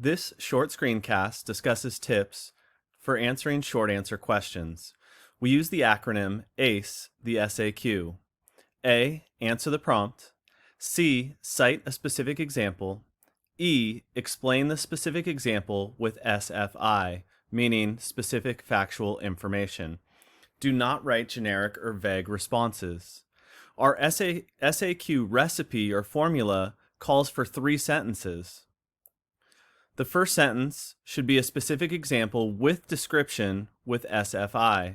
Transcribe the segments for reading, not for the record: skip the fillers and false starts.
This short screencast discusses tips for answering short answer questions. We use the acronym ACE, the SAQ. A. Answer the prompt. C. Cite a specific example. E. Explain the specific example with SFI, meaning specific factual information. Do not write generic or vague responses. Our SAQ recipe or formula calls for 3 sentences. The first sentence should be a specific example with description with SFI.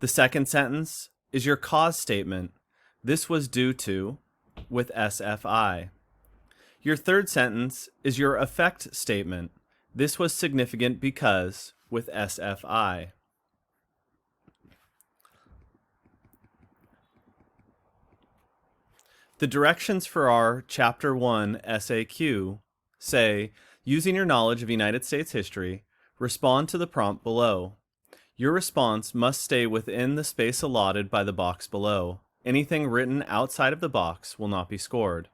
The second sentence is your cause statement. This was due to with SFI. Your third sentence is your effect statement. This was significant because with SFI. The directions for our Chapter 1 SAQ say, using your knowledge of United States history, respond to the prompt below. Your response must stay within the space allotted by the box below. Anything written outside of the box will not be scored.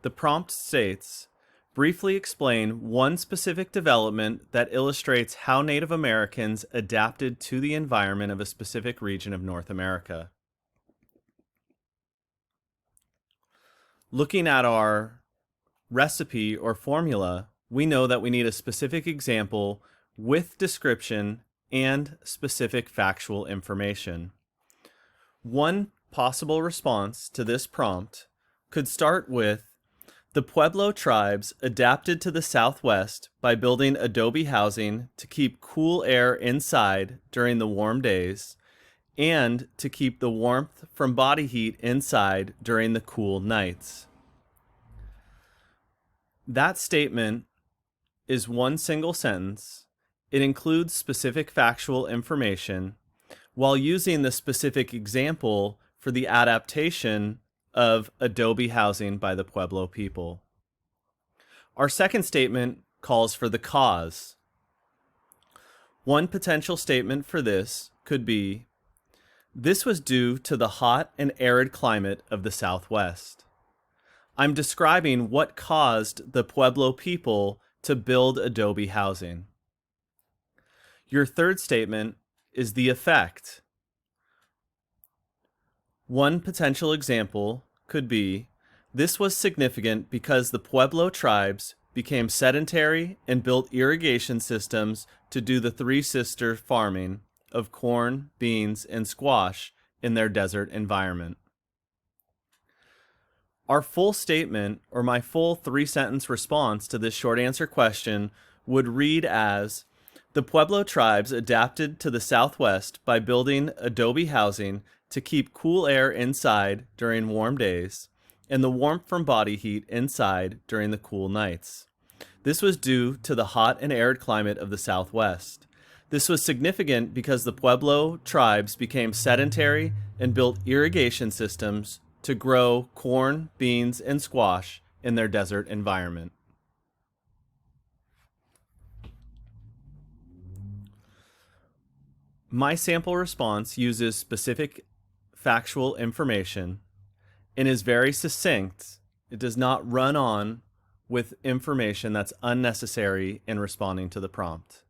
The prompt states, briefly explain one specific development that illustrates how Native Americans adapted to the environment of a specific region of North America. Looking at our recipe or formula, we know that we need a specific example with description and specific factual information. One possible response to this prompt could start with, the Pueblo tribes adapted to the Southwest by building adobe housing to keep cool air inside during the warm days and to keep the warmth from body heat inside during the cool nights. That statement is one single sentence. It includes specific factual information while using the specific example for the adaptation of adobe housing by the Pueblo people. Our second statement calls for the cause. One potential statement for this could be, this was due to the hot and arid climate of the Southwest. I'm describing what caused the Pueblo people to build adobe housing. Your third statement is the effect. One potential example could be, this was significant because the Pueblo tribes became sedentary and built irrigation systems to do the Three Sister farming of corn, beans, and squash in their desert environment. Our full statement, or my full 3-sentence response to this short answer question, would read as, the Pueblo tribes adapted to the Southwest by building adobe housing to keep cool air inside during warm days and the warmth from body heat inside during the cool nights. This was due to the hot and arid climate of the Southwest. This was significant because the Pueblo tribes became sedentary and built irrigation systems to grow corn, beans, and squash in their desert environment. My sample response uses specific factual information and is very succinct. It does not run on with information that's unnecessary in responding to the prompt.